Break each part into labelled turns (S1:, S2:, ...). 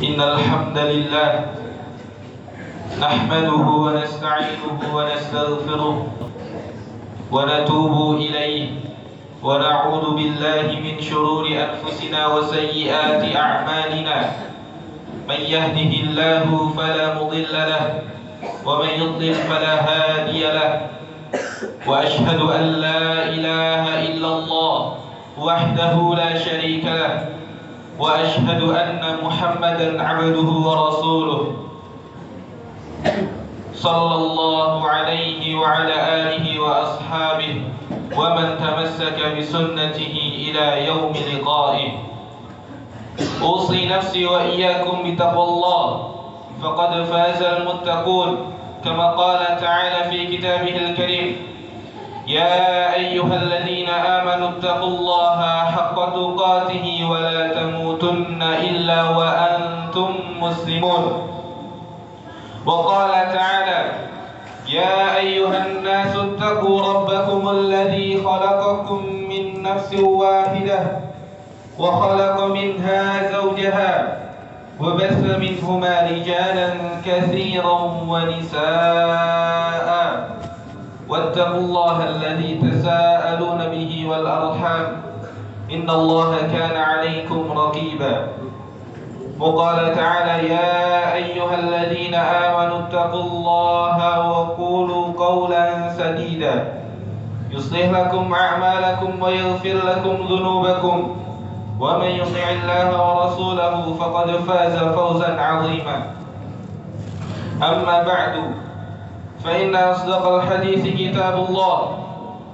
S1: إن الحمد لله نحمده ونستعينه ونستغفره ونتوب إليه ونعوذ بالله من شرور أنفسنا وسيئات أعمالنا. من يهده الله فلا مضل له ومن يضلل فلا هادي له. وأشهد أن لا إله إلا الله وحده لا شريك له وأشهد أن محمدا عبده ورسوله صلى الله عليه وعلى آله وأصحابه ومن تمسك بسنته إلى يوم لقائه. أوصي نفسي وإياكم بتقوى الله فقد فاز المتقون، كما قال تعالى في كتابه الكريم: يا أيها الذين آمنوا اتقوا الله حق تقاته ولا تموتن إلا وأنتم مسلمون. وقال تعالى: يا أيها الناس اتقوا ربكم الذي خلقكم من نفس واحدة وخلق منها زوجها وبث منهما رجالا كثيرا ونساء واتقوا الله الذي تساءلون به والأرحام إن الله كان عليكم رقيبا. وقال تعالى: يا أيها الذين آمنوا اتقوا الله وقولوا قولا سديدا يصلح لكم أعمالكم ويغفر لكم ذنوبكم ومن يطع الله ورسوله فقد فاز فوزا عظيما. أما بعد، فإن أصدق الحديث كتاب الله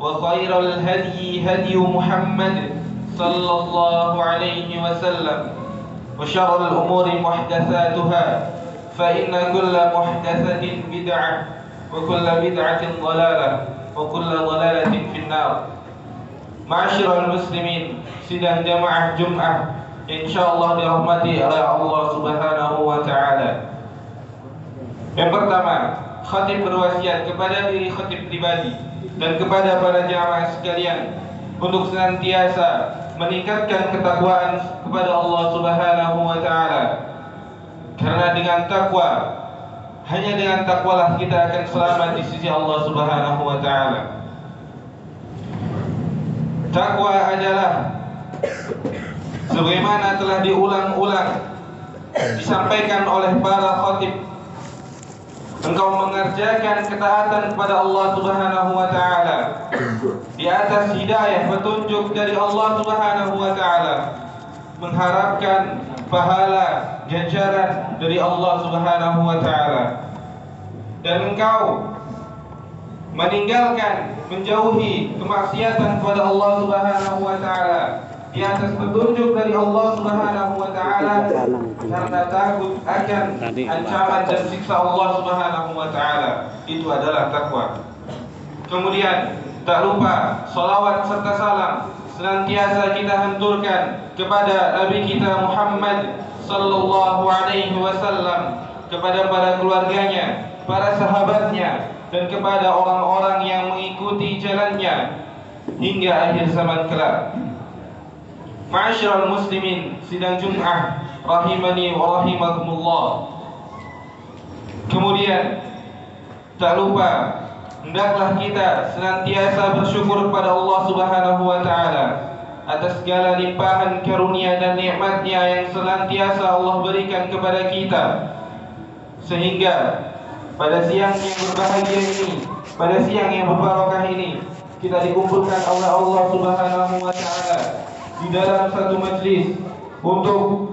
S1: وخير الهدي هدي محمد صلى الله عليه وسلم وشر الأمور محدثاتها فإن كل محدثة بدعة وكل بدعة ضلالة وكل ضلالة في النار. Ma'asyiral muslimin, sidang jamaah Jumat insyaallah dirahmati oleh Allah Subhanahu wa taala. Yang pertama, khatib berwasiat kepada diri khatib pribadi dan kepada para jamaah sekalian untuk senantiasa meningkatkan ketakwaan kepada Allah Subhanahu wa taala. Karena dengan takwa, hanya dengan takwalah kita akan selamat di sisi Allah Subhanahu wa taala. Takwa adalah sebagaimana telah diulang-ulang disampaikan oleh para khatib, engkau mengerjakan ketaatan kepada Allah Subhanahu wa taala di atas hidayah petunjuk dari Allah Subhanahu wa taala, mengharapkan pahala ganjaran dari Allah Subhanahu wa taala. Dan engkau meninggalkan, menjauhi kemaksiatan kepada Allah Subhanahu wa taala di atas petunjuk dari Allah Subhanahu wa taala karena takut akan ancaman dan siksa Allah Subhanahu wa taala. Itu adalah takwa. Kemudian tak lupa salawat serta salam senantiasa kita hanturkan kepada Nabi kita Muhammad sallallahu alaihi wasallam, kepada para keluarganya, para sahabatnya, dan kepada orang-orang yang mengikuti jalannya hingga akhir zaman kelak. Ma'asyiral muslimin, sidang Jumat rahimani wa rahimakumullah. Kemudian tak lupa hendaklah kita senantiasa bersyukur kepada Allah Subhanahu wa taala atas segala limpahan karunia dan nikmat-Nya yang senantiasa Allah berikan kepada kita, sehingga pada siang yang berbahagia ini, pada siang yang berbarakah ini, kita dikumpulkan oleh Allah Subhanahu wa taala di dalam satu majlis untuk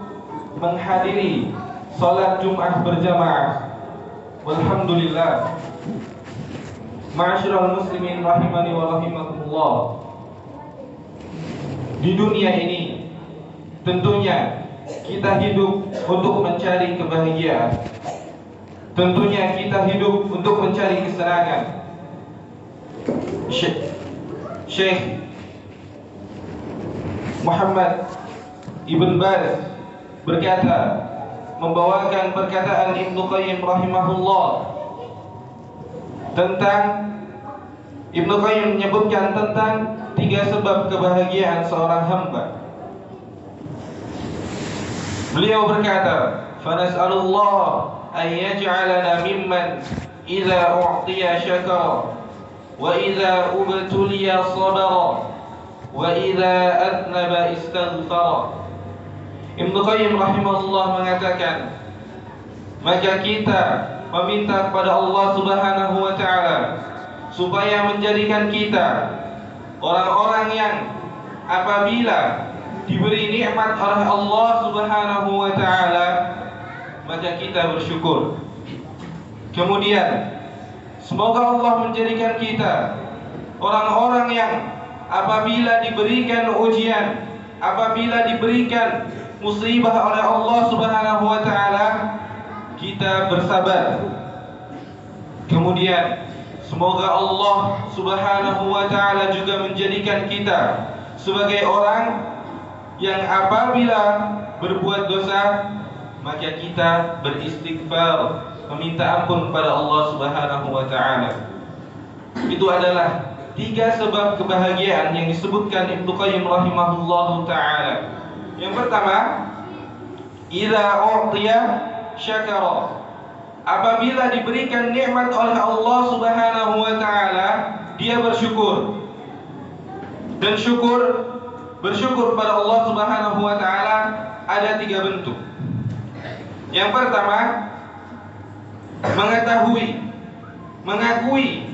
S1: menghadiri salat Jumat berjamaah. Walhamdulillah. Ma'asyiral muslimin rahimani wa rahimakumullah. Di dunia ini tentunya kita hidup untuk mencari kebahagiaan. Tentunya kita hidup untuk mencari kesenangan. Syekh Muhammad Ibn Baz berkata, membawakan perkataan Ibnu Qayyim rahimahullah tentang, Ibnu Qayyim menyebutkan tentang 3 sebab kebahagiaan seorang hamba. Beliau berkata, فنسأل الله أن يجعلنا ممن إذا أعطي شكر وإذا ابتلي صبر وإذا أذنب استغفر. Ibnu Qayyim rahimahullah mengatakan, maka kita meminta kepada Allah Subhanahu wa taala supaya menjadikan kita orang-orang yang apabila diberi nikmat oleh Allah Subhanahu wa taala maka kita bersyukur. Kemudian semoga Allah menjadikan kita orang-orang yang apabila diberikan ujian, apabila diberikan musibah oleh Allah Subhanahu wa taala kita bersabar. Kemudian semoga Allah Subhanahu wa taala juga menjadikan kita sebagai orang yang apabila berbuat dosa maka kita beristighfar, meminta ampun kepada Allah Subhanahu wa taala. Itu adalah 3 sebab kebahagiaan yang disebutkan Ibnu Qayyim rahimahullahu taala. Yang pertama, idza u'tiya syakara. Apabila diberikan nikmat oleh Allah Subhanahu wa taala, dia bersyukur. Dan bersyukur pada Allah Subhanahu wa taala ada 3 bentuk. Yang pertama, mengakui,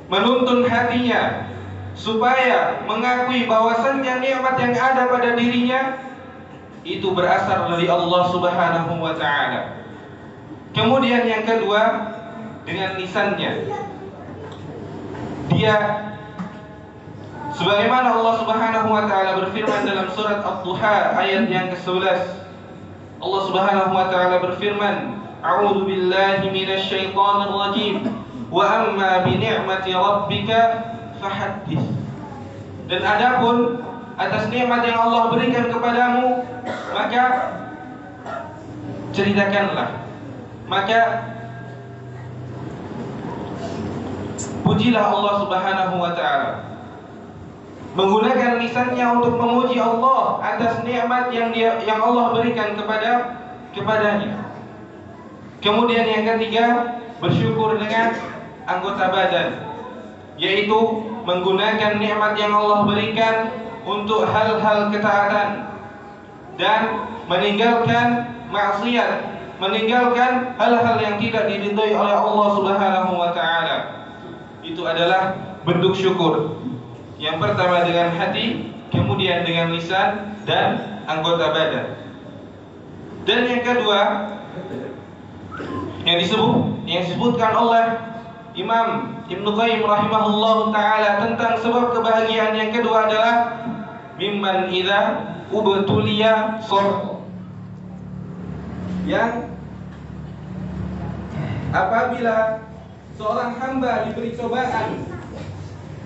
S1: menuntun hatinya supaya mengakui bahwasannya nikmat yang ada pada dirinya itu berasal dari Allah Subhanahu wa taala. Kemudian yang kedua, dengan lisannya dia sebagaimana Allah Subhanahu wa taala berfirman dalam surat Ad-Duha ayat yang ke-11. Allah Subhanahu wa taala berfirman, "A'udzu billahi minasy syaithanir rajim. Wa amma bi ni'mati rabbika fahaddits." Dan adapun atas nikmat yang Allah berikan kepadamu, maka ceritakanlah. Maka pujilah Allah Subhanahu wa taala. Menggunakan lisannya untuk memuji Allah atas nikmat yang Allah berikan kepadanya. Kemudian yang ketiga, bersyukur dengan anggota badan, yaitu menggunakan nikmat yang Allah berikan untuk hal-hal ketaatan dan meninggalkan maksiat, meninggalkan hal-hal yang tidak diridhai oleh Allah Subhanahu wa taala. Itu adalah bentuk syukur. Yang pertama dengan hati, kemudian dengan lisan dan anggota badan. Dan yang kedua yang disebutkan oleh Imam Ibnu Qayyim rahimahullahu taala tentang sebab kebahagiaan yang kedua adalah mimman idza ubtuliya sabr. Yang apabila seorang hamba diberi cobaan,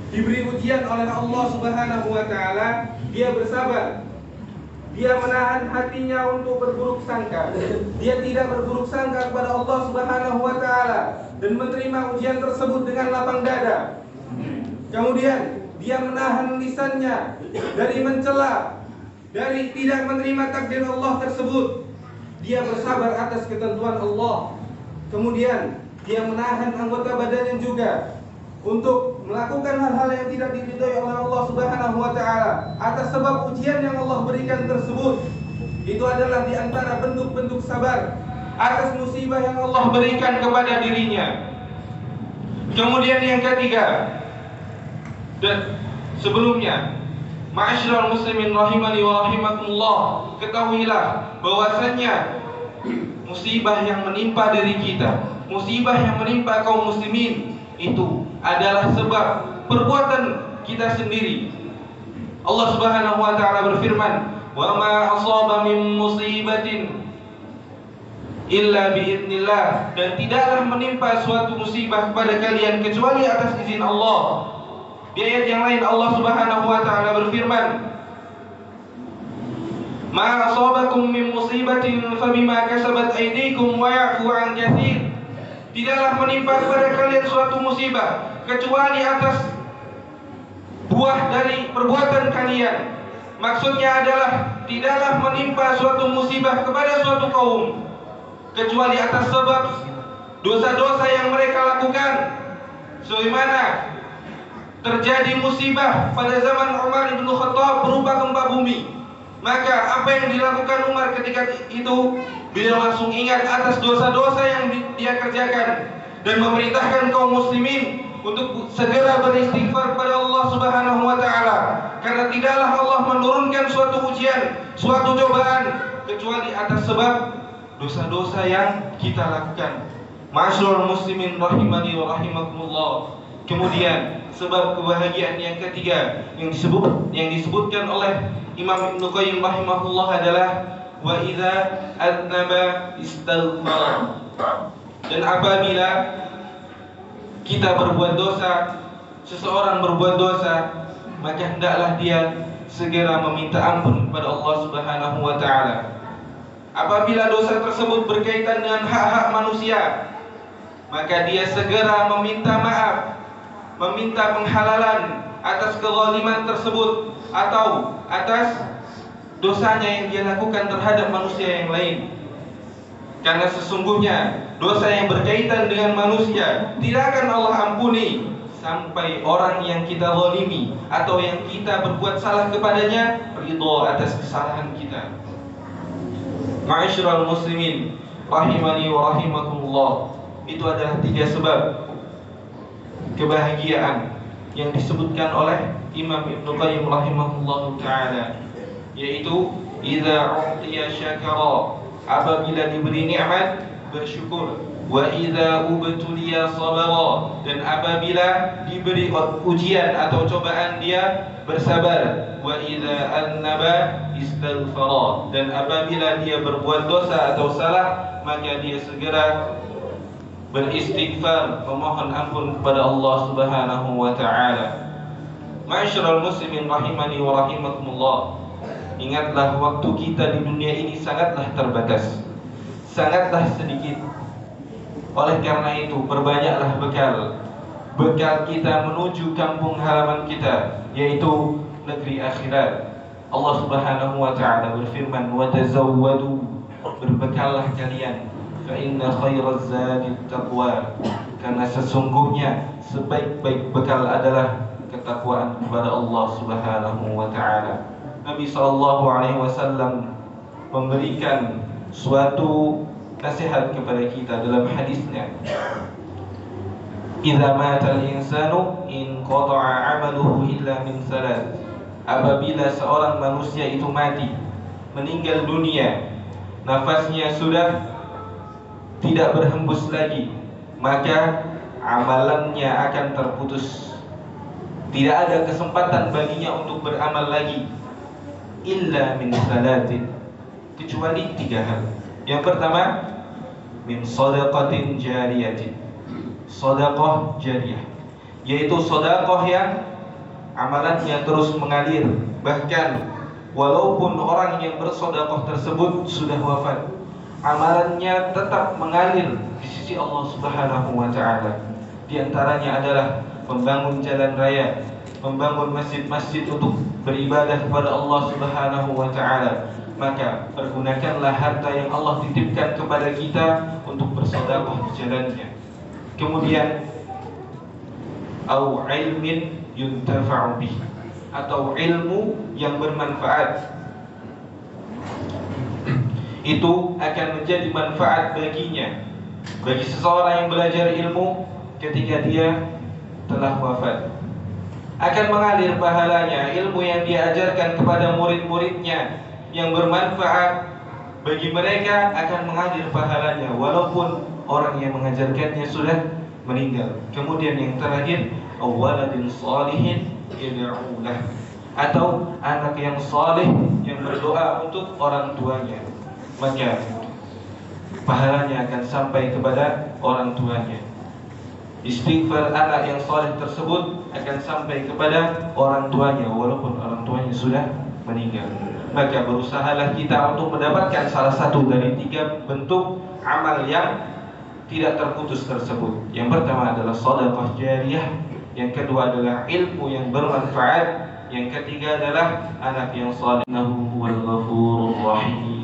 S1: diberi ujian oleh Allah Subhanahu wa taala, dia bersabar. Dia menahan hatinya untuk berburuk sangka. Dia tidak berburuk sangka kepada Allah Subhanahu wa taala dan menerima ujian tersebut dengan lapang dada. Kemudian dia menahan lisannya dari mencela, dari tidak menerima takdir Allah tersebut. Dia bersabar atas ketentuan Allah. Kemudian dia menahan anggota badannya juga untuk melakukan hal-hal yang tidak diridhai oleh Allah Subhanahu wa taala atas sebab ujian yang Allah berikan tersebut. Itu adalah di antara bentuk-bentuk sabar atas musibah yang Allah berikan kepada dirinya. Kemudian yang ketiga, dan sebelumnya, ma'asyiral muslimin rahimani wa rahimakumullah, ketahuilah bahwasannya musibah yang menimpa diri kita, musibah yang menimpa kaum muslimin itu adalah sebab perbuatan kita sendiri. Allah Subhanahu wa taala berfirman, "Wa ma asaba min musibatin illa biidznillah." Dan tidaklah menimpa suatu musibah kepada kalian kecuali atas izin Allah. Di ayat yang lain Allah Subhanahu wa taala berfirman, "Ma asabakum min musibatin fabima kasabat aydikum wa ya'fu 'an katsir." Tidaklah menimpa kepada kalian suatu musibah kecuali atas buah dari perbuatan kalian. Maksudnya adalah tidaklah menimpa suatu musibah kepada suatu kaum kecuali atas sebab dosa-dosa yang mereka lakukan. Sebagaimana terjadi musibah pada zaman Umar bin Khattab berupa gempa bumi, maka apa yang dilakukan Umar ketika itu? Beliau langsung ingat atas dosa-dosa yang dia kerjakan dan memerintahkan kaum muslimin untuk segera beristighfar kepada Allah Subhanahu wa taala, karena tidaklah Allah menurunkan suatu ujian, suatu cobaan kecuali atas sebab dosa-dosa yang kita lakukan. Ma'asyiral muslimin rahimani wa rahimakumullah. Kemudian sebab kebahagiaan yang ketiga yang disebutkan oleh Imam Ibnu Qayyim rahimahullah adalah wa idza adnaba istaghfar. Dan apabila kita berbuat dosa, seseorang berbuat dosa, maka hendaklah dia segera meminta ampun kepada Allah Subhanahu wa taala. Apabila dosa tersebut berkaitan dengan hak-hak manusia, maka dia segera meminta maaf, meminta penghalalan atas kezaliman tersebut atau atas dosanya yang dia lakukan terhadap manusia yang lain. Karena sesungguhnya dosa yang berkaitan dengan manusia tidak akan Allah ampuni sampai orang yang kita zalimi atau yang kita berbuat salah kepadanya ridha atas kesalahan kita. Ma'asyiral muslimin rahimani wa rahimakumullah. Itu adalah 3 sebab kebahagiaan yang disebutkan oleh Imam Ibnu Qayyim rahimahullahu taala, yaitu idza u'tiya syakara, apabila diberi nikmat bersyukur, wa idza ubtuliya sabara, dan apabila diberi ujian atau cobaan dia bersabar, wa idza annaba istaghfara, dan apabila dia berbuat dosa atau salah maka dia segera beristighfar, memohon ampun kepada Allah Subhanahu wa taala. Ma'asyiral muslimin rahimani wa rahimakumullah. Ingatlah waktu kita di dunia ini sangatlah terbatas, sangatlah sedikit. Oleh karena itu perbanyaklah bekal kita menuju kampung halaman kita, yaitu negeri akhirat. Allah Subhanahu wa taala berfirman, "Wa tazawwadu", berbekallah kalian, fa inna khairaz zadi taqwa, karena sesungguhnya sebaik-baik bekal adalah ketakwaan kepada Allah Subhanahu wa taala. Nabi sallallahu alaihi wasallam memberikan suatu nasihat kepada kita dalam hadisnya, "Idza mata al-insanu inqata'a 'amaluhu illa min salat." Apabila seorang manusia itu mati, meninggal dunia, nafasnya sudah tidak berhembus lagi, maka amalannya akan terputus. Tidak ada kesempatan baginya untuk beramal lagi, illa min salatin, kecuali 3 hal. Yang pertama, min shadaqatin jariyatin, sedekah jariyah, yaitu sedekah yang amalannya terus mengalir, bahkan walaupun orang yang bersedekah tersebut sudah wafat, amalannya tetap mengalir di sisi Allah Subhanahu wa taala. Di antaranya adalah membangun jalan raya, membangun masjid-masjid untuk beribadah kepada Allah Subhanahu wa taala. Maka pergunakanlah harta yang Allah titipkan kepada kita untuk bersedekah di jalannya. Kemudian au ilmin yuntafa'u bih, atau ilmu yang bermanfaat, itu akan menjadi manfaat baginya, bagi seseorang yang belajar ilmu ketika dia telah wafat. Akan mengalir pahalanya ilmu yang diajarkan kepada murid-muridnya yang bermanfaat bagi mereka, akan mengalir pahalanya walaupun orang yang mengajarkannya sudah meninggal. Kemudian yang terakhir, awaladin salihin yad'u lah, atau anak yang saleh yang berdoa untuk orang tuanya, maka pahalanya akan sampai kepada orang tuanya. Istighfar anak yang saleh tersebut akan sampai kepada orang tuanya walaupun orang tuanya sudah meninggal. Maka berusahalah kita untuk mendapatkan salah satu dari 3 bentuk amal yang tidak terputus tersebut. Yang pertama adalah sedekah jariyah, yang kedua adalah ilmu yang bermanfaat, Yang ketiga adalah anak yang saleh. Innahu huwal ghafurur rahim.